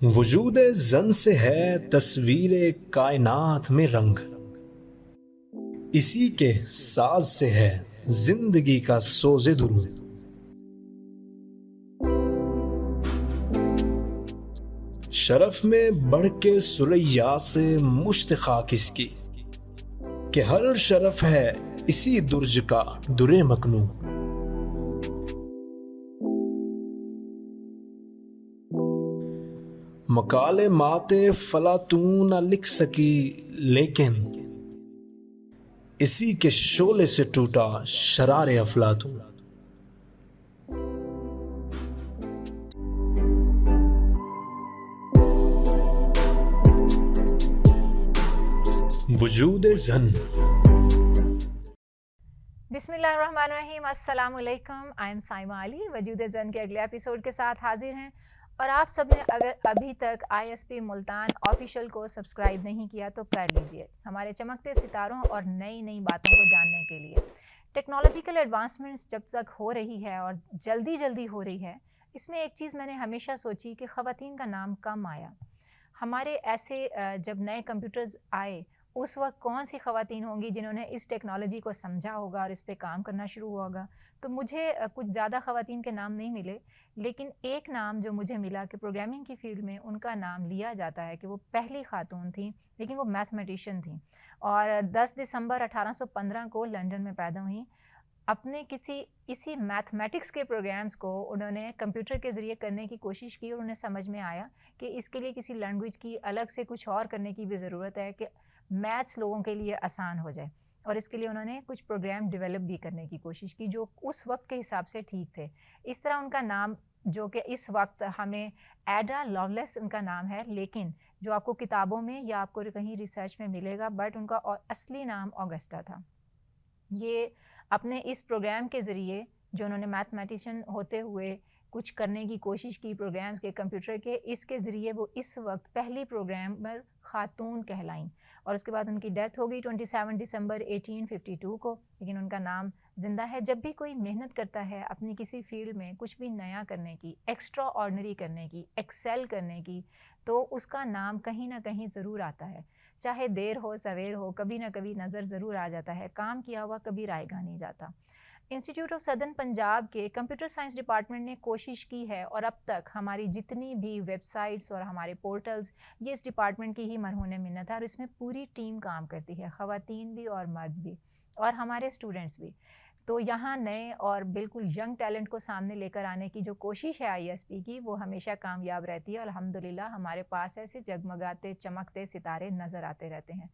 वजूद जन से है तस्वीर कायनात में रंग, इसी के साज से है जिंदगी का सोज़े दुरूद। शरफ में बढ़ के सुरैया से मुश्त खाक इसकी, कि हर शरफ है इसी दुर्ज का दुरे मकनू। मकाले माते फला तू न लिख सकी, लेकिन इसी के शोले से टूटा शरारे अफलातून। वजूद जन। बिस्मिल्लाहिर्रहमानिर्रहीम, अस्सलाम वालेकुम। I am Saima Ali. वजूद जन के अगले एपिसोड के साथ हाजिर हैं। और आप सब ने अगर अभी तक ISP मुल्तान ऑफिशियल को सब्सक्राइब नहीं किया तो कर लीजिए, हमारे चमकते सितारों और नई नई बातों को जानने के लिए। टेक्नोलॉजिकल एडवांसमेंट्स जब तक हो रही है और जल्दी हो रही है, इसमें एक चीज़ मैंने हमेशा सोची कि ख़वातीन का नाम कम आया। हमारे ऐसे जब नए कंप्यूटर्स आए उस वक्त कौन सी ख़वातीन होंगी जिन्होंने इस टेक्नोलॉजी को समझा होगा और इस पे काम करना शुरू हुआ होगा। तो मुझे कुछ ज़्यादा ख़वातीन के नाम नहीं मिले, लेकिन एक नाम जो मुझे मिला कि प्रोग्रामिंग की फ़ील्ड में उनका नाम लिया जाता है कि वो पहली ख़ातून थी, लेकिन वो मैथमेटिशियन थी और 10 दिसंबर 1815 को लंदन में पैदा हुई। अपने इसी मैथमेटिक्स के प्रोग्राम्स को उन्होंने कंप्यूटर के ज़रिए करने की कोशिश की और उन्हें समझ में आया कि इसके लिए किसी लैंग्वेज की अलग से कुछ और करने की भी ज़रूरत है कि मैथ्स लोगों के लिए आसान हो जाए। और इसके लिए उन्होंने कुछ प्रोग्राम डेवलप भी करने की कोशिश की जो उस वक्त के हिसाब से ठीक थे। इस तरह उनका नाम, जो कि इस वक्त हमें एडा लवलेस उनका नाम है, लेकिन जो आपको किताबों में या आपको कहीं रिसर्च में मिलेगा, बट उनका असली नाम ऑगस्टा था। ये अपने इस प्रोग्राम के ज़रिए जो उन्होंने मैथमेटिशियन होते हुए कुछ करने की कोशिश की प्रोग्राम्स के कंप्यूटर के, इसके ज़रिए वो इस वक्त पहली प्रोग्रामर ख़ातून कहलाईं। और उसके बाद उनकी डेथ हो गई 27 दिसंबर 1852 को, लेकिन उनका नाम ज़िंदा है। जब भी कोई मेहनत करता है अपनी किसी फील्ड में कुछ भी नया करने की, एक्स्ट्रा ऑर्डिनरी करने की, एक्सेल करने की, तो उसका नाम कहीं ना कहीं ज़रूर आता है। चाहे देर हो सवेर हो, कभी ना कभी नज़र ज़रूर आ जाता है। काम किया हुआ कभी रायगा नहीं जाता। इंस्टीट्यूट ऑफ सदर्न पंजाब के कंप्यूटर साइंस डिपार्टमेंट ने कोशिश की है और अब तक हमारी जितनी भी वेबसाइट्स और हमारे पोर्टल्स, ये इस डिपार्टमेंट की ही मरहून मिन्नत है। और इसमें पूरी टीम काम करती है, ख़वातीन भी और मर्द भी और हमारे स्टूडेंट्स भी। तो यहाँ नए और बिल्कुल यंग टैलेंट को सामने लेकर आने की जो कोशिश है ISP की, वो हमेशा कामयाब रहती है। और अल्हम्दुलिल्लाह हमारे पास ऐसे जगमगाते चमकते सितारे नज़र आते रहते हैं।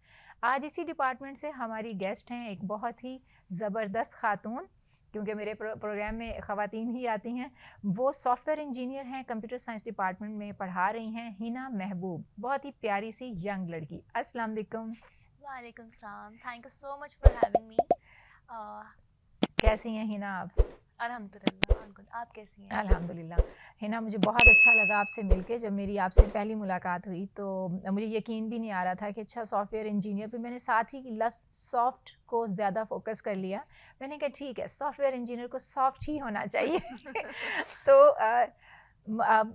आज इसी डिपार्टमेंट से हमारी गेस्ट हैं एक बहुत ही ज़बरदस्त ख़ातून, क्योंकि मेरे प्रोग्राम में ख़वातीन ही आती हैं। वो सॉफ्टवेयर इंजीनियर हैं, कंप्यूटर साइंस डिपार्टमेंट में पढ़ा रही हैं। हिना महबूब, बहुत ही प्यारी सी यंग लड़की। अस्सलाम वालेकुम। वालेकुम सलाम, thank you so much for having me. कैसी हैं हिना आप? अल्हम्दुलिल्लाह ऑल गुड। आप कैसी हैं? अल्हम्दुलिल्लाह। हिना, मुझे बहुत अच्छा लगा आपसे मिलके। जब मेरी आपसे पहली मुलाकात हुई तो मुझे यकीन भी नहीं आ रहा था कि अच्छा सॉफ्टवेयर इंजीनियर, फिर मैंने साथ ही लफ्ज़ सॉफ्ट को ज़्यादा फोकस कर लिया। मैंने कहा ठीक है, सॉफ्टवेयर इंजीनियर को सॉफ्ट ही होना चाहिए। तो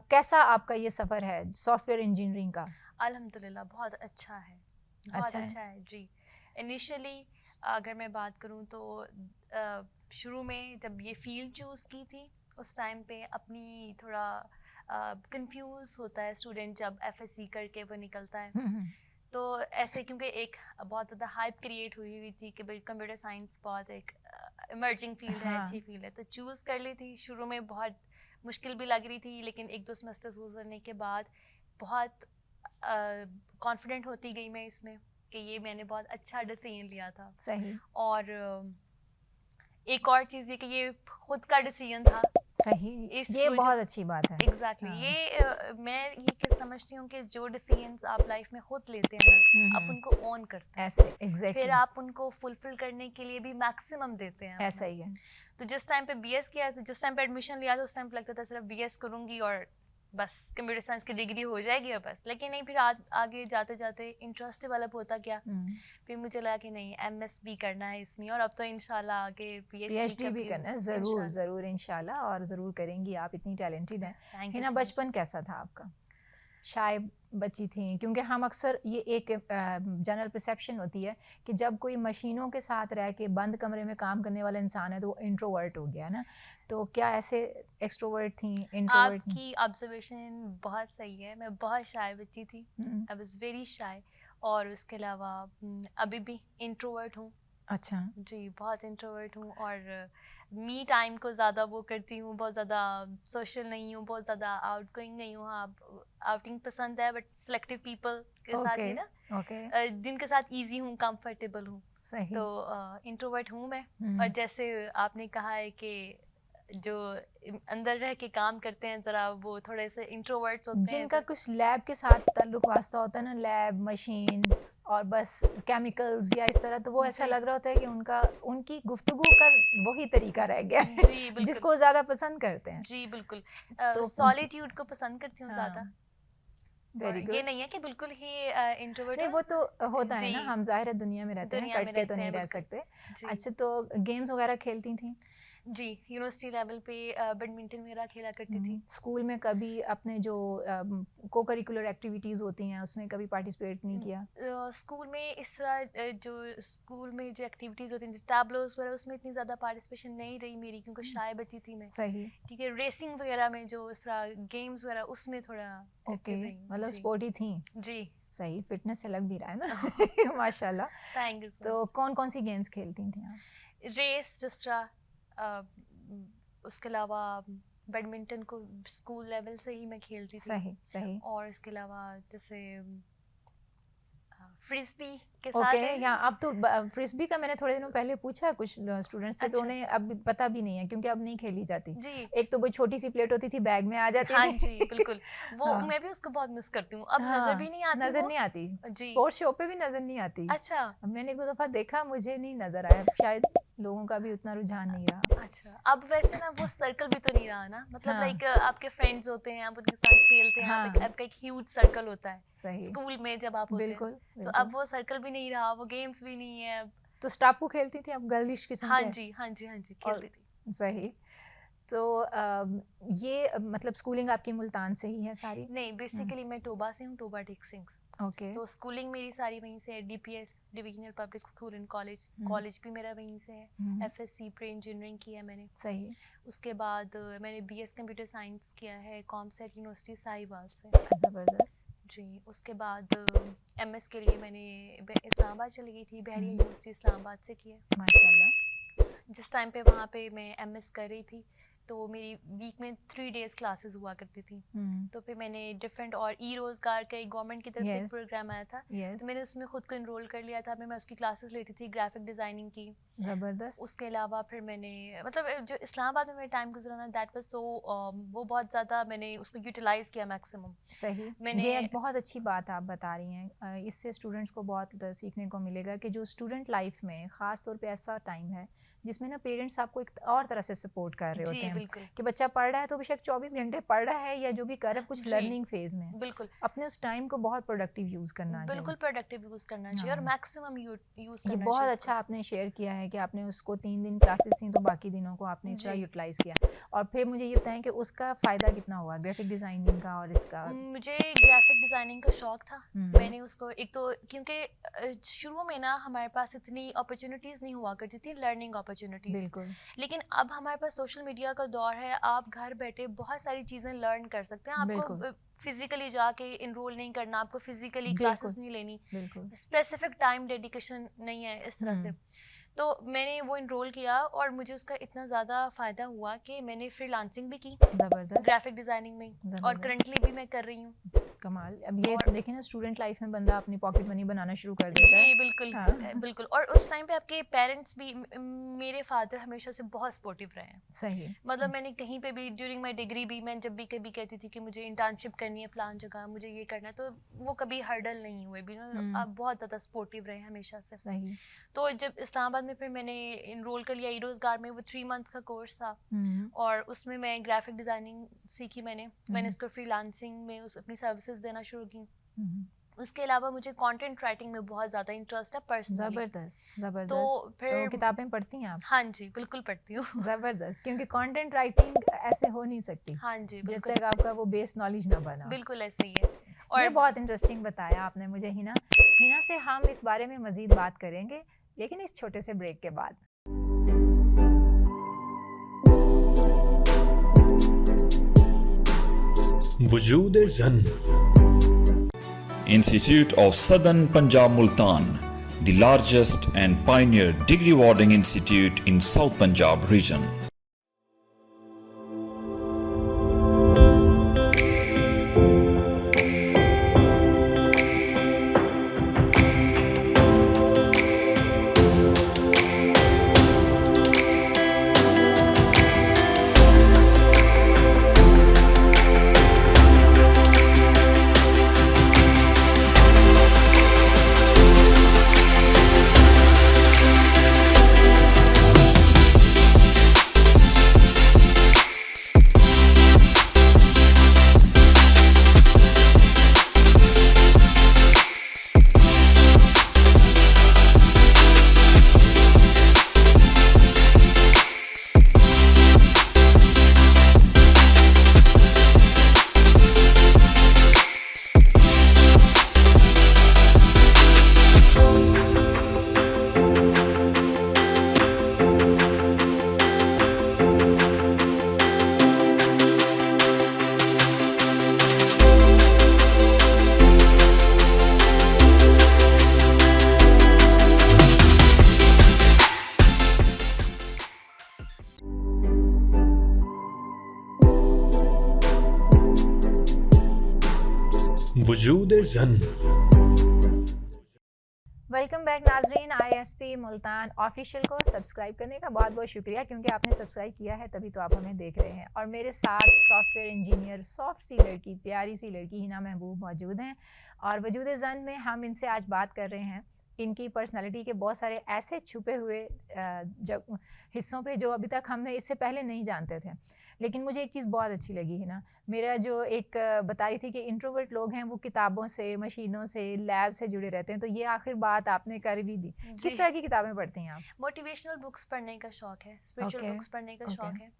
कैसा आपका ये सफ़र है सॉफ्टवेयर इंजीनियरिंग का? अल्हम्दुलिल्लाह बहुत अच्छा है, बहुत अच्छा है जी। इनिशियली अगर मैं बात करूं तो शुरू में जब ये फील्ड चूज़ की थी उस टाइम पे अपनी थोड़ा कंफ्यूज होता है स्टूडेंट जब FSC करके वो निकलता है। तो ऐसे क्योंकि एक बहुत ज़्यादा हाइप क्रिएट हुई थी कि भाई कंप्यूटर साइंस बहुत एक इमर्जिंग फील्ड है, अच्छी फील्ड है, तो चूज़ कर ली थी। शुरू में बहुत मुश्किल भी लग रही थी, लेकिन 1-2 सेमेस्टर्स गुजरने के बाद बहुत कॉन्फिडेंट होती गई मैं इसमें कि ये मैंने बहुत अच्छा डिसीजन लिया था। सही। और एक और चीज़ ये कि ये खुद का डिसीजन था। सही, ये बहुत अच्छी बात है। एग्जैक्टली ये मैं ये समझती हूँ कि जो डिसीजंस आप लाइफ में खुद लेते हैं ना, आप उनको ओन करते हैं ऐसे एग्जैक्टली, फिर आप उनको फुलफिल करने के लिए भी मैक्सिमम देते हैं। ऐसा ही है। तो जिस टाइम पे BS किया था, जिस टाइम पे एडमिशन लिया था, उस टाइम पे लगता था सिर्फ BS करूँगी और बस कंप्यूटर साइंस की डिग्री हो जाएगी और बस। लेकिन नहीं, फिर आगे जाते जाते इंटरेस्ट डेवलप होता गया। फिर मुझे लगा कि नहीं, MS भी करना है इसमें, और अब तो इंशाल्लाह आगे PhD भी करना है। ज़रूर इंशाल्लाह, और ज़रूर करेंगी आप, इतनी टैलेंटेड हैं। हिना, बचपन कैसा था आपका? शाय बच्ची थी? क्योंकि हम अक्सर ये एक जनरल परसेप्शन होती है कि जब कोई मशीनों के साथ रह के बंद कमरे में काम करने वाला इंसान है तो वो इंट्रोवर्ट हो गया ना, तो क्या ऐसे एक्सट्रोवर्ट थी, इंट्रोवर्ट थी? आपकी ऑब्जर्वेशन बहुत सही है। मैं बहुत शाय बच्ची थी, आई वाज वेरी शाय। और उसके अलावा अभी भी इंट्रोवर्ट हूँ। अच्छा। जी, बहुत इंट्रोवर्ट हूँ और मी टाइम को ज़्यादा वो करती हूँ, बहुत ज़्यादा सोशल नहीं हूँ, बहुत ज़्यादा आउटगोइंग नहीं हूँ। हाँ, आउटिंग पसंद है बट सिलेक्टिव पीपल के साथ ही ना, ओके। जिनके साथ इजी हूँ, कंफर्टेबल हूँ, सही। तो इंट्रोवर्ट हूँ मैं। और जैसे आपने कहा है कि जो अंदर रह के काम करते हैं ज़रा वो थोड़े से इंट्रोवर्ट्स होते हैं, जिनका तो कुछ लैब के साथ ताल्लुक वास्ता होता है ना, लैब मशीन और बस केमिकल्स या इस तरह, तो वो ऐसा जी लग रहा होता है कि उनकी गुफ्तगू का वही तरीका रह गया है जी बिल्कुल, जिसको वो ज़्यादा पसंद करते हैं। जी बिल्कुल। तो सॉलिट्यूड को पसंद करती हूँ हाँ, ज़्यादा। वेरी और गुड। ये नहीं है कि बिल्कुल ही इंट्रोवर्ट नहीं, हूँ। वो तो होता है जी, ना, हम ज़ाहिर है दुनिया में रहते हैं, दुनिया कट में के तो रहते नहीं हैं रह बिल्कुल। सकते। जी अच्छा, तो गेम्स वगैरह खेलती थी? जी, यूनिवर्सिटी लेवल पे बैडमिंटन वगैरह खेला करती थी। स्कूल में कभी अपने जो को करिकुलर एक्टिविटीज़ होती हैं उसमें कभी पार्टिसिपेट नहीं किया? स्कूल में इस तरह जो स्कूल में जो एक्टिविटीज़ होती थी, टैबलोस वगैरह, उसमें इतनी ज़्यादा पार्टिसिपेशन नहीं रही मेरी, क्योंकि शाय बच्ची थी मैं। सही। ठीक है, रेसिंग वगैरह में जो इस तरह गेम्स वगैरह, उसमें थोड़ा ओके, एक्टिव रही हूँ। मतलब जी स्पोर्टी थी। जी, सही, फिटनेस से लग भी रहा है ना माशाल्लाह। थैंक यू सो तो मच। कौन कौन सी गेम्स खेलती थी आप? रेस जिस तरह, उसके अलावा बैडमिंटन को स्कूल लेवल से ही मैं खेलती थी। सही सही। और इसके अलावा जैसे फ्रिस्बी के ओके, साथ है। या अब तो फ्रिस्बी का मैंने थोड़े दिनों पहले पूछा कुछ स्टूडेंट्स से, तो अच्छा, उन्हें अब पता भी नहीं है क्योंकि अब नहीं खेली जाती। जी एक तो वो छोटी सी प्लेट होती थी, बैग में आ जाती हाँ थी जी बिल्कुल, वो हाँ मैं भी उसको बहुत मिस करती हूँ। अब नज़र भी हाँ, नहीं आती नजर वो। नहीं आती। जी, स्पोर्ट्स शो पे भी नजर नहीं आती। अच्छा अब मैंने एक दो दफा देखा, मुझे नहीं नजर आया, शायद लोगों का भी उतना रुझान नहीं रहा। अच्छा। अब वैसे ना वो सर्कल भी तो नहीं रहा ना, मतलब हाँ लाइक आपके फ्रेंड्स होते हैं, आप उनके साथ खेलते हैं, हाँ, आपका एक ह्यूज सर्कल होता है सही। स्कूल में जब आप होते हैं। बिल्कुल तो बिल्कुल। अब वो सर्कल भी नहीं रहा, वो गेम्स भी नहीं है अब। तो स्टापू खेलती थी आप, गर्लिश किस्म हाँ के? जी हाँ जी हाँ जी, और खेलती थी। सही। तो ये मतलब स्कूलिंग आपकी मुल्तान से ही है सारी? नहीं, बेसिकली मैं टोबा से हूँ, टोबा टेक सिंग्स। ओके। तो स्कूलिंग मेरी सारी वहीं से है। DPS, divisional public school and college, college भी मेरा वहीं से है। एफएससी प्री इंजीनियरिंग की है मैंने। सही। उसके बाद मैंने बीएस कंप्यूटर साइंस किया है कॉमसेट यूनिवर्सिटी साहिवाल से। ज़बरदस्त। जी, उसके बाद एमएस के लिए मैंने इस्लामाबाद चली गई थी, बहरिया यूनिवर्सिटी इस्लामाबाद से किया। माशाल्लाह। जिस टाइम पे वहाँ पे मैं एमएस कर रही थी तो मेरी वीक में 3 डेज़ क्लासेस हुआ करती थी। तो फिर मैंने डिफरेंट, और ई रोज़गार का एक गवर्नमेंट की तरफ से एक Yes. प्रोग्राम आया था, Yes. तो मैंने उसमें खुद को इनरोल कर लिया था। मैं उसकी क्लासेस लेती थी, ग्राफिक डिज़ाइनिंग की। ज़बरदस्त। उसके अलावा फिर मैंने, मतलब जो इस्लामाबाद में मेरा टाइम गुजरा ना, दैट वाज सो, वो बहुत ज़्यादा मैंने उसको यूटिलाइज़ किया मैक्सिमम। सही। मैंने ये एक बहुत अच्छी बात आप बता रही हैं। इससे स्टूडेंट्स को बहुत सीखने को मिलेगा कि जो स्टूडेंट लाइफ में ख़ास तौर पे ऐसा टाइम है जिसमें ना पेरेंट्स आपको एक और तरह से सपोर्ट कर रहे होते जी हैं बिल्कुल कि बच्चा पढ़ रहा है तो बेशक 24 घंटे पढ़ रहा है या जो भी कर रहा है, कुछ जी लर्निंग फेज में है। बिल्कुल अपने उस टाइम को बहुत प्रोडक्टिव यूज़ करना चाहिए। बिल्कुल प्रोडक्टिव यूज़ करना चाहिए और हाँ। मैक्सिमम यूज़ ये करना बहुत चाहिए अच्छा उसको। आपने शेयर किया है कि आपने उसको 3 दिन क्लासेस थी तो बाकी दिनों को आपने इस तरह जी, यूटिलाइज किया। और फिर मुझे ये बताएं कि उसका फ़ायदा कितना हुआ, ग्राफिक डिज़ाइनिंग का और इसका? मुझे ग्राफिक डिज़ाइनिंग का शौक था। मैंने उसको, एक तो क्योंकि शुरू में ना हमारे पास इतनी अपॉर्चुनिटीज़ नहीं हुआ करती थी, लर्निंग अपॉर्चुनिटीज़। बिल्कुल लेकिन अब हमारे पास सोशल मीडिया का दौर है, आप घर बैठे बहुत सारी चीज़ें लर्न कर सकते हैं। आपको बिल्कुल फिजिकली जाके इनरोल नहीं करना, आपको फिजिकली बिल्कुल क्लासेस नहीं लेनी, बिल्कुल। स्पेसिफिक टाइम डेडिकेशन नहीं है इस तरह से। तो मैंने वो इनरोल किया और मुझे उसका इतना ज़्यादा फ़ायदा हुआ कि मैंने फ्रीलांसिंग भी की ज़बरदस्त ग्राफिक डिज़ाइनिंग में, और ज़बरदस्त। करंटली भी मैं कर रही हूँ। कमाल। अब ये और देखिए ना, स्टूडेंट लाइफ में बंदा अपनी पॉकेट मनी बनाना शुरू कर देता है। जी बिल्कुल हाँ बिल्कुल। और उस टाइम पे आपके पेरेंट्स भी, मेरे फादर हमेशा से बहुत सपोर्टिव रहे हैं। सही। मतलब मैंने कहीं पे भी ड्यूरिंग माई डिग्री भी, मैं जब भी कभी कहती थी कि मुझे इंटर्नशिप करनी है फलान जगह, मुझे ये करना है, तो वो कभी हर्डल नहीं हुए भी ना। आप बहुत ज़्यादा सपोर्टिव रहे हमेशा से। सही। तो जब इस्लामाबाद में फिर मैंने इनरोल कर लिया ई रोज़गार में, वो 3 मंथ का कोर्स था और उसमें मैं ग्राफिक डिज़ाइनिंग सीखी। मैंने उसको फ्रीलांसिंग में अपनी सर्विसेज देना शुरू की। उसके अलावा मुझे कंटेंट राइटिंग में बहुत ज़्यादा इंटरेस्ट है पर्सनली। ज़बरदस्त तो ज़बरदस्त। फिर तो किताबें पढ़ती हैं आप? हाँ जी बिल्कुल पढ़ती हूँ। ज़बरदस्त, क्योंकि कंटेंट राइटिंग ऐसे हो नहीं सकती हाँ जी जब बिल्कुल, तक आपका वो बेस नॉलेज ना बना। बिल्कुल ऐसे ही है। ये बहुत इंटरेस्टिंग बताया आपने मुझे हिना। हिना से हम इस बारे में मज़ीद बात करेंगे, लेकिन इस छोटे से ब्रेक के बाद। वजूद Zann Institute of Southern Punjab Multan, the largest and pioneer degree awarding institute in South Punjab region. वजूद ज़न। वेलकम बैक नाजरीन। ISP मुल्तान ऑफिशियल को सब्सक्राइब करने का बहुत बहुत शुक्रिया, क्योंकि आपने सब्सक्राइब किया है तभी तो आप हमें देख रहे हैं। और मेरे साथ सॉफ्टवेयर इंजीनियर, सॉफ्ट सी लड़की, प्यारी सी लड़की हिना महबूब मौजूद हैं। और वजूद ज़न में हम इनसे आज बात कर रहे हैं इनकी पर्सनालिटी के बहुत सारे ऐसे छुपे हुए हिस्सों पे जो अभी तक हमने इससे पहले नहीं जानते थे। लेकिन मुझे एक चीज़ बहुत अच्छी लगी है ना, मेरा जो एक बता रही थी कि इंट्रोवर्ट लोग हैं वो किताबों से, मशीनों से, लैब से जुड़े रहते हैं, तो ये आखिर बात आपने कर भी दी। किस तरह की किताबें पढ़ती हैं आप? मोटिवेशनल बुक्स पढ़ने का शौक है, स्पिरिचुअल बुक्स पढ़ने का शौक है।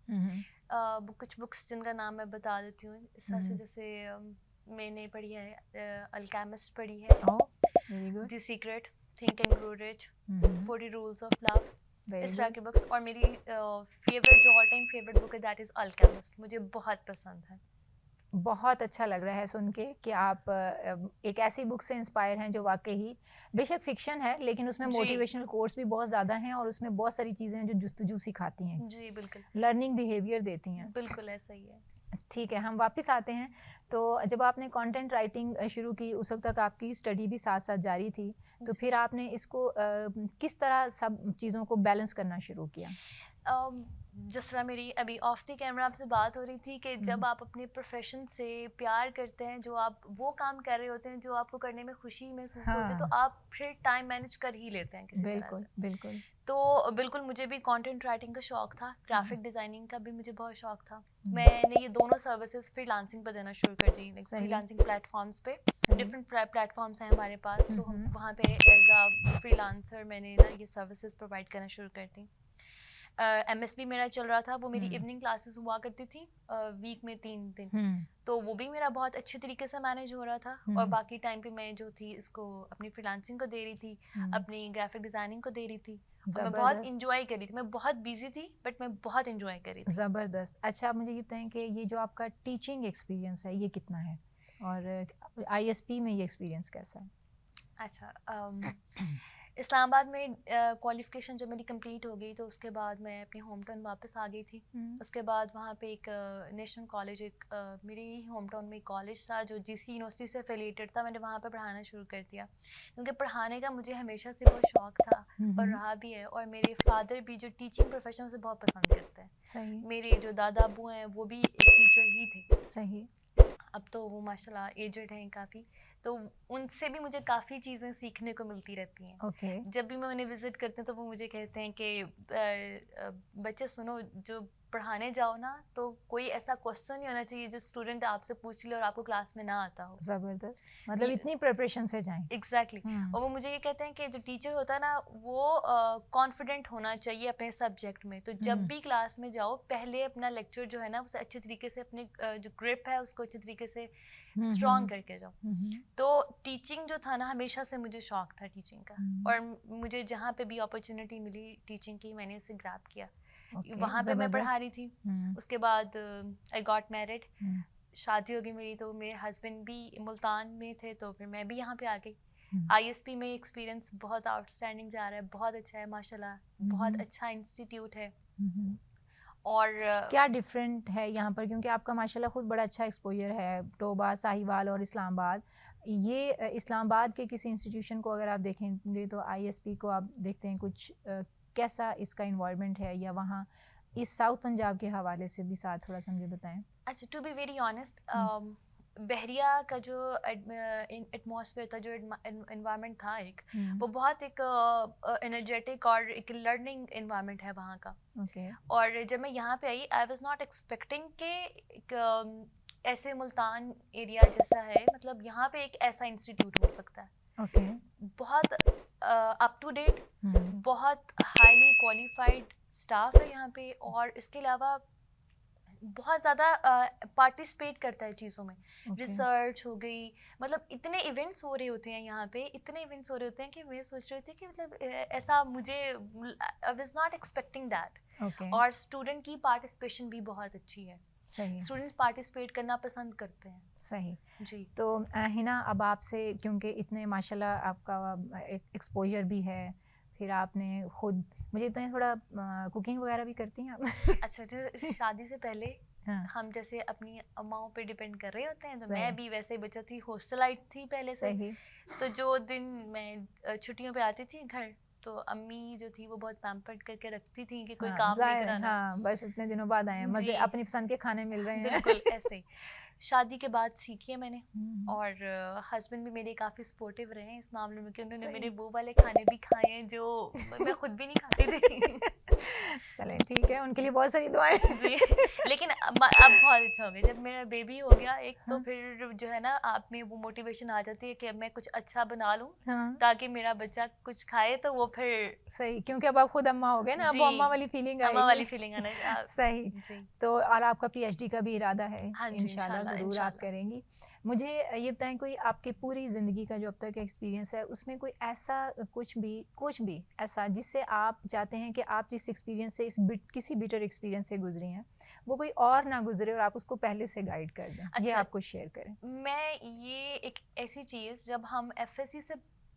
कुछ बुक्स जिनका नाम मैं बता देती हूँ, जैसे मैंने पढ़ी है अल्केमिस्ट पढ़ी है, the secret, think and grow rich, 40 rules of love, इस तरह की बुक्स। और मेरी फेवरेट जो ऑल टाइम फेवरेट बुक है दैट इज़ अल्केमिस्ट, मुझे बहुत पसंद है। बहुत अच्छा लग रहा है सुन के कि आप एक ऐसी बुक से इंस्पायर हैं जो वाकई ही बेशक फिक्शन है, लेकिन उसमें मोटिवेशनल कोर्स भी बहुत ज़्यादा हैं और उसमें बहुत सारी चीज़ें हैं जो जुस्तजू सिखाती हैं। जी बिल्कुल, लर्निंग बिहेवियर देती हैं। बिल्कुल ऐसा ही है। ठीक है, हम वापस आते हैं। तो जब आपने कंटेंट राइटिंग शुरू की उस वक्त तक आपकी स्टडी भी साथ साथ जारी थी, तो फिर आपने इसको किस तरह सब चीज़ों को बैलेंस करना शुरू किया? जिस तरह मेरी अभी ऑफ द कैमरा आपसे बात हो रही थी कि जब आप अपने प्रोफेशन से प्यार करते हैं, जो आप वो काम कर रहे होते हैं जो आपको करने में खुशी महसूस होती है, तो आप फिर टाइम मैनेज कर ही लेते हैं किसी तरह से। बिल्कुल। तो बिल्कुल मुझे भी कंटेंट राइटिंग का शौक था, ग्राफिक डिज़ाइनिंग का भी मुझे बहुत शौक था। मैंने ये दोनों सर्विसेज फ्रीलांसिंग पर देना शुरू कर दी, फ्रीलांसिंग प्लेटफॉर्म्स पे। डिफरेंट प्लेटफॉर्म्स हैं हमारे पास, तो वहाँ पे एज अ फ्रीलांसर मैंने ना ये सर्विसेज प्रोवाइड करना शुरू कर दी। MSB मेरा चल रहा था, वो मेरी इवनिंग क्लासेस हुआ करती थी वीक में 3 दिन, तो वो भी मेरा बहुत अच्छे तरीके से मैनेज हो रहा था। और बाकी टाइम पे मैं जो थी इसको अपनी फ्रीलांसिंग को दे रही थी, अपनी ग्राफिक डिज़ाइनिंग को दे रही थी, और मैं बहुत इंजॉय कर रही थी। मैं बहुत बिजी थी बट मैं बहुत इंजॉय कर रही थी। ज़बरदस्त। अच्छा, आप मुझे ये बताएं कि ये जो आपका टीचिंग एक्सपीरियंस है ये कितना है, और ISP में ये एक्सपीरियंस कैसा है? अच्छा, इस्लामाबाद में क्वालिफ़िकेशन जब मेरी कंप्लीट हो गई तो उसके बाद मैं अपने होम टाउन वापस आ गई थी। उसके बाद वहाँ पे एक नेशनल कॉलेज, एक मेरे ही होम टाउन में एक कॉलेज था जो GC यूनिवर्सिटी से एफिलिएटेड था। मैंने वहाँ पे पढ़ाना शुरू कर दिया, क्योंकि पढ़ाने का मुझे हमेशा से बहुत शौक़ था और रहा भी है। और मेरे फादर भी जो टीचिंग प्रोफेशन से बहुत पसंद करते हैं। सही। मेरे जो दादा अबू हैं वो भी एक टीचर ही थे। सही। अब तो वो माशाल्लाह एजड हैं काफ़ी, तो उनसे भी मुझे काफ़ी चीज़ें सीखने को मिलती रहती हैं। जब भी मैं उन्हें विज़िट करती हूँ तो वो मुझे कहते हैं कि बच्चे सुनो, जो पढ़ाने जाओ ना तो कोई ऐसा क्वेश्चन नहीं होना चाहिए जो स्टूडेंट आपसे पूछ ले और आपको क्लास में ना आता हो। ज़बरदस्त, मतलब इतनी प्रिपरेशन से जाएं। एग्जैक्टली और वो मुझे ये कहते हैं कि जो टीचर होता है ना वो कॉन्फिडेंट होना चाहिए अपने सब्जेक्ट में। तो जब भी क्लास में जाओ पहले अपना लेक्चर जो है ना उसे अच्छे तरीके से अपने जो ग्रिप है उसको अच्छे तरीके से स्ट्रॉन्ग करके जाओ। तो टीचिंग जो था ना हमेशा से मुझे शौक था टीचिंग का, और मुझे जहाँ पे भी अपॉर्चुनिटी मिली टीचिंग की मैंने उसे ग्रैब किया। वहाँ पे मैं पढ़ा रही थी, उसके बाद आई गॉट मैरिड, शादी हो गई मेरी, तो मेरे हस्बैंड भी मुल्तान में थे तो फिर मैं भी यहाँ पे आ गई। ISP में एक्सपीरियंस बहुत आउटस्टैंडिंग जा रहा है, बहुत अच्छा है माशाल्लाह, बहुत अच्छा इंस्टीट्यूट है। और क्या डिफरेंट है यहाँ पर, क्योंकि आपका माशाल्लाह खुद बड़ा अच्छा एक्सपोजर है, टोबा, साहिवाल और इस्लामाबाद। ये इस्लामाबाद के किसी इंस्टीट्यूशन को अगर आप देखेंगे तो ISP को आप देखते हैं कुछ कैसा इसका इन्वॉल्वमेंट है, या वहाँ इस साउथ पंजाब के हवाले से भी साथ थोड़ा सा मुझे बताएं। अच्छा, टू बी वेरी ऑनेस्ट, बहरिया का जो एटमॉस्फेयर था, जो एनवायरनमेंट था एक, वो बहुत एक एनर्जेटिक और एक लर्निंग एनवायरनमेंट है वहाँ का। और जब मैं यहाँ पे आई आई वाज नॉट एक्सपेक्टिंग के एक ऐसे मुल्तान एरिया जैसा है, मतलब यहाँ पे एक ऐसा इंस्टीट्यूट हो सकता है। बहुत अप टू डेट, बहुत हाईली क्वालिफाइड स्टाफ है यहाँ पे, और इसके अलावा बहुत ज़्यादा पार्टिसिपेट करता है चीज़ों में। रिसर्च हो गई, मतलब इतने इवेंट्स हो रहे होते हैं यहाँ पे, इतने इवेंट्स हो रहे होते हैं कि मैं सोच रही थी कि मतलब ऐसा मुझे I was not expecting that. और स्टूडेंट की पार्टिसिपेशन भी बहुत अच्छी है। स्टूडेंट्स पार्टिसिपेट करना पसंद करते हैं। सही जी। तो हिना, अब आपसे क्योंकि इतने माशाल्लाह आपका एक्सपोजर भी है, फिर आपने खुद, मुझे इतना थोड़ा कुकिंग वगैरह भी करती हैं आप? अच्छा, जो शादी से पहले हम जैसे अपनी अम्माओं पे डिपेंड कर रहे होते हैं, तो मैं भी वैसे ही बच्चा थी, हॉस्टलाइट थी पहले से। तो जो दिन मैं छुट्टियों पे आती थी घर, तो अम्मी जो थी वो बहुत पैम्पर्ड करके रखती थी कि कोई काम नहीं कराना। हाँ, बस इतने दिनों बाद आए हैं, मजे अपनी पसंद के खाने मिल रहे हैं। बिल्कुल ऐसे ही शादी के बाद सीखी है मैंने। और हस्बैंड भी मेरे काफ़ी सपोर्टिव रहे हैं इस मामले में कि उन्होंने मेरे वो वाले खाने भी खाए हैं जो मैं खुद भी नहीं खाती थी। चलें ठीक है, उनके लिए बहुत सारी दुआएं। जी, लेकिन अब बहुत अच्छा हो गया जब मेरा बेबी हो गया एक, तो फिर जो है ना आप में वो मोटिवेशन आ जाती है कि अब मैं कुछ अच्छा बना लूं ताकि मेरा बच्चा कुछ खाए, तो वो फिर सही, क्योंकि अब आप खुद अम्मा हो गए ना, अब वो अम्मा वाली फीलिंग आएगी। अम्मा वाली फीलिंग आना। सही जी। तो और आपका PhD का भी इरादा है? हाँ जी, इंशाल्लाह ज़रूर आप करेंगी। मुझे ये बताएं, कोई आपकी पूरी ज़िंदगी का जो अब तक एक्सपीरियंस है उसमें कोई ऐसा कुछ भी ऐसा जिससे आप चाहते हैं कि आप जिस एक्सपीरियंस से किसी बिटर एक्सपीरियंस से गुजरी हैं वो कोई और ना गुजरे और आप उसको पहले से गाइड कर दें? अच्छा, ये आपको शेयर करें। मैं ये एक ऐसी चीज़, जब हम FSC से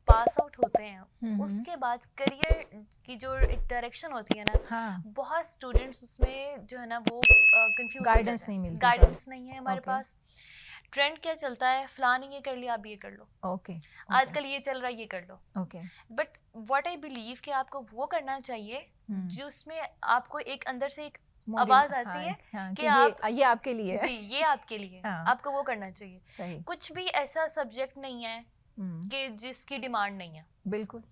पास आउट होते हैं उसके बाद करियर की जो एक डायरेक्शन होती है ना, बहुत स्टूडेंट्स उसमें जो है ना वो कंफ्यूज, गाइडेंस नहीं मिलती, गाइडेंस नहीं है हमारे पास। ट्रेंड क्या चलता है, फलानी ये कर लिया आप ये कर लो, आजकल ये चल रहा है ये कर लो। बट व्हाट आई बिलीव कि आपको वो करना चाहिए जिसमें आपको एक अंदर से एक आवाज आती है कि आप ये आपके लिए है। जी, ये आपके लिए आपको वो करना चाहिए। कुछ भी ऐसा सब्जेक्ट नहीं है कि जिसकी डिमांड नहीं है। बिल्कुल,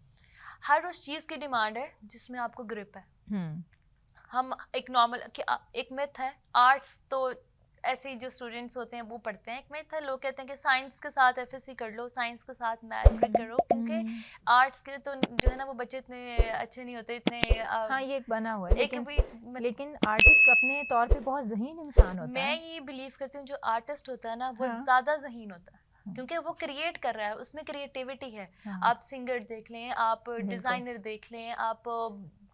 हर उस चीज़ की डिमांड है जिसमें आपको ग्रिप है। हम एक नॉर्मल एक मिथ है, आर्ट्स तो ऐसे ही जो स्टूडेंट्स होते हैं वो पढ़ते हैं, एक मिथ है, लोग कहते हैं कि साइंस के साथ FSC कर लो, साइंस के साथ मैथ करो, क्योंकि आर्ट्स के तो जो है ना वो बच्चे इतने अच्छे नहीं होते, इतने हाँ ये एक बना हुआ है, लेकिन आर्टिस्ट अपने तौर पे बहुत ज़हीन इंसान होता है। मैं ये बिलीव करती हूँ जो आर्टिस्ट होता है ना वो ज़्यादा ज़हीन होता है, क्योंकि वो क्रिएट कर रहा है, उसमें क्रिएटिविटी है। आप सिंगर देख लें, आप डिज़ाइनर देख लें, आप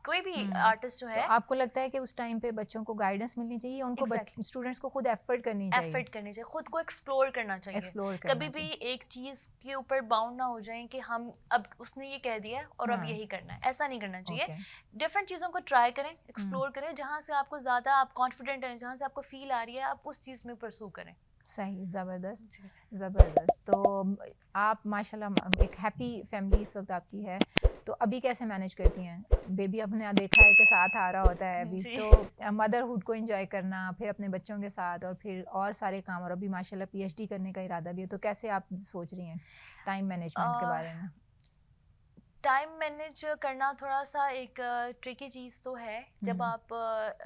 कोई भी आर्टिस्ट जो है, तो आपको लगता है कि उस टाइम पे बच्चों को गाइडेंस मिलनी चाहिए, उनको स्टूडेंट्स को खुद एफर्ट करनी चाहिए, खुद को एक्सप्लोर करना चाहिए। कभी भी एक चीज़ के ऊपर बाउंड ना हो जाए कि हम अब उसने ये कह दिया और अब यही करना है, ऐसा नहीं करना चाहिए। डिफरेंट चीज़ों को ट्राई करें, एक्सप्लोर करें, जहाँ से आपको ज़्यादा आप कॉन्फिडेंट हैं, जहाँ से आपको फील आ रही है, आप उस चीज़ में परसू करें। सही, ज़बरदस्त। तो आप माशाल्लाह एक हैप्पी फैमिली इस वक्त आपकी है, तो अभी कैसे मैनेज करती हैं? बेबी अपने देखा है कि साथ आ रहा होता है अभी, तो मदरहुड को एंजॉय करना, फिर अपने बच्चों के साथ, और फिर और सारे काम, और अभी माशाल्लाह PhD करने का इरादा भी है, तो कैसे आप सोच रही हैं टाइम मैनेजमेंट के बारे में? टाइम मैनेज करना थोड़ा सा एक ट्रिकी चीज़ तो है। जब आप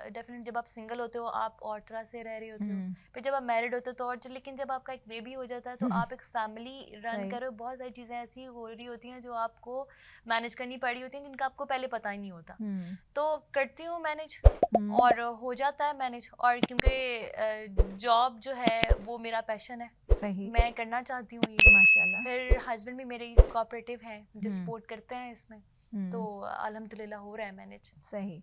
डेफिनेट जब आप सिंगल होते हो आप और तरह से रह रहे होते हो, फिर जब आप मैरिड होते हो तो और, लेकिन जब आपका एक बेबी हो जाता है तो आप एक फैमिली रन कर रहे हो, बहुत सारी चीज़ें ऐसी हो रही होती हैं जो आपको मैनेज करनी पड़ी होती हैं जिनका आपको पहले पता ही नहीं होता। तो करती हूँ मैनेज और हो जाता है मैनेज। और क्योंकि जॉब जो है वो मेरा पैशन है, सही, मैं करना चाहती हूँ ये, माशाल्लाह। फिर हस्बैंड भी मेरे कोऑपरेटिव हैं, मुझे सपोर्ट करते हैं इसमें, तो अल्हम्दुलिल्लाह हो रहा है मैनेज। सही।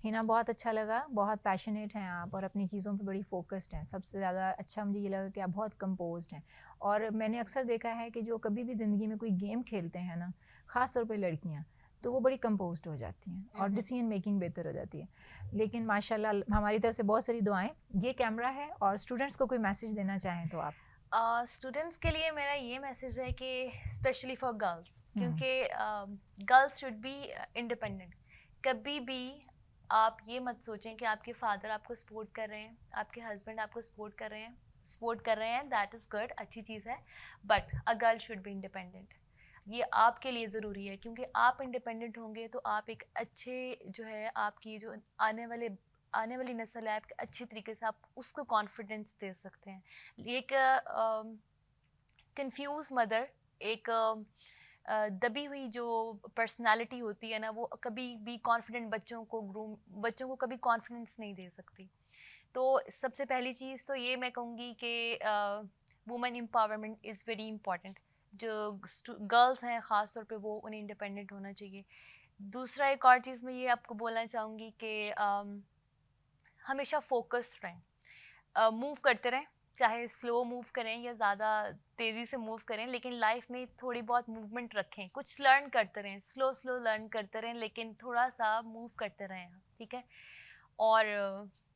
हिना, बहुत अच्छा लगा, बहुत पैशनेट हैं आप और अपनी चीज़ों पे बड़ी फोकस्ड हैं। सबसे ज़्यादा अच्छा मुझे ये लगा कि आप बहुत कंपोज्ड हैं। और मैंने अक्सर देखा है कि जो कभी भी ज़िंदगी में कोई गेम खेलते हैं ना, ख़ास तौर पे लड़कियाँ, तो वो बड़ी कंपोज्ड हो जाती हैं और डिसीजन मेकिंग बेहतर हो जाती है। लेकिन माशाल्लाह हमारी तरफ से बहुत सारी दुआएं। ये कैमरा है और स्टूडेंट्स को कोई मैसेज देना चाहें तो आप। स्टूडेंट्स के लिए मेरा ये मैसेज है कि स्पेशली फॉर गर्ल्स, क्योंकि गर्ल्स शुड बी इंडिपेंडेंट। कभी भी आप ये मत सोचें कि आपके फादर आपको सपोर्ट कर रहे हैं, आपके हस्बैंड आपको सपोर्ट कर रहे हैं, दैट इज़ गुड, अच्छी चीज़ है, but a girl should be independent. ये आपके लिए ज़रूरी है, क्योंकि आप इंडिपेंडेंट होंगे तो आप एक अच्छे जो है आपकी जो आने वाली नस्ल है आपके अच्छी तरीके से आप उसको कॉन्फिडेंस दे सकते हैं। एक कंफ्यूज मदर, एक दबी हुई जो पर्सनालिटी होती है ना, वो कभी भी कॉन्फिडेंट बच्चों को कभी कॉन्फिडेंस नहीं दे सकती। तो सबसे पहली चीज़ तो ये मैं कहूँगी कि women empowerment is very important. जो गर्ल्स हैं ख़ास तौर पे वो उन्हें इंडिपेंडेंट होना चाहिए। दूसरा एक और चीज़ मैं ये आपको बोलना चाहूँगी कि हमेशा फोकस रहें, मूव करते रहें, चाहे स्लो मूव करें या ज़्यादा तेज़ी से मूव करें, लेकिन लाइफ में थोड़ी बहुत मूवमेंट रखें, कुछ लर्न करते रहें, स्लो लर्न करते रहें, लेकिन थोड़ा सा मूव करते रहें, ठीक है। और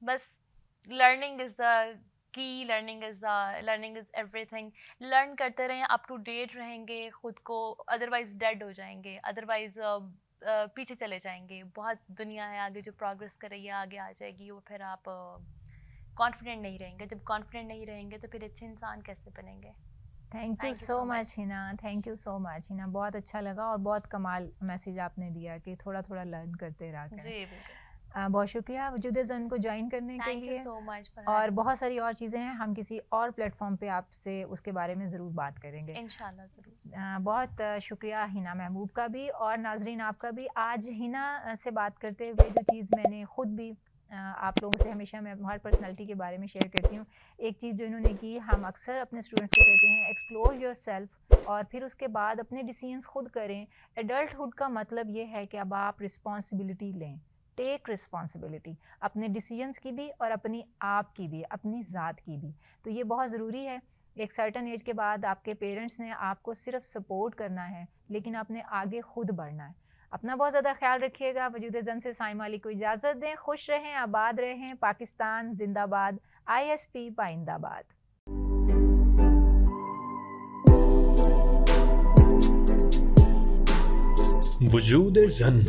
बस learning is the key, learning is everything. Learn करते रहें, अप टू डेट रहेंगे खुद को, अदरवाइज़ डेड हो जाएंगे, अदरवाइज़ पीछे चले जाएंगे। बहुत दुनिया है आगे जो प्रोग्रेस कर रही है, आगे आ जाएगी वो, फिर आप कॉन्फिडेंट नहीं रहेंगे। जब कॉन्फिडेंट नहीं रहेंगे तो फिर अच्छे इंसान कैसे बनेंगे। Thank you so much Hina, thank you so much Hina, बहुत अच्छा लगा और बहुत कमाल मैसेज आपने दिया कि थोड़ा थोड़ा लर्न करते रहा करें। जी बिल्कुल। बहुत शुक्रिया वजूदे ज़न को ज्वाइन करने के लिए। Thank you so much. और बहुत सारी और चीज़ें हैं, हम किसी और प्लेटफॉर्म पे आपसे उसके बारे में ज़रूर बात करेंगे इंशाल्लाह ज़रूर। बहुत शुक्रिया हिना महबूब का भी और नाजरीन आपका भी। आज हिना से बात करते हुए जो चीज़ मैंने ख़ुद भी आप लोगों से हमेशा मैं हर पर्सनालिटी के बारे में शेयर करती हूँ, एक चीज़ जो इन्होंने की, हम अक्सर अपने स्टूडेंट्स को कहते हैं एक्सप्लोर योरसेल्फ और फिर उसके बाद अपने डिसीजंस खुद करें। एडल्टहुड का मतलब ये है कि अब आप रिस्पॉन्सिबिलिटी लें, टेक रिस्पॉन्सिबिलिटी, अपने डिसीजंस की भी और अपनी आप की भी, अपनी ज़ात की भी। तो ये बहुत ज़रूरी है। एक सर्टन एज के बाद आपके पेरेंट्स ने आपको सिर्फ सपोर्ट करना है, लेकिन आपने आगे खुद बढ़ना है। अपना बहुत ज़्यादा ख्याल रखिएगा। वजूदे ज़न से साइमा अली को इजाज़त दें। खुश रहें, आबाद रहें। पाकिस्तान जिंदाबाद, ISP पाइंदाबाद। वजूदे ज़न।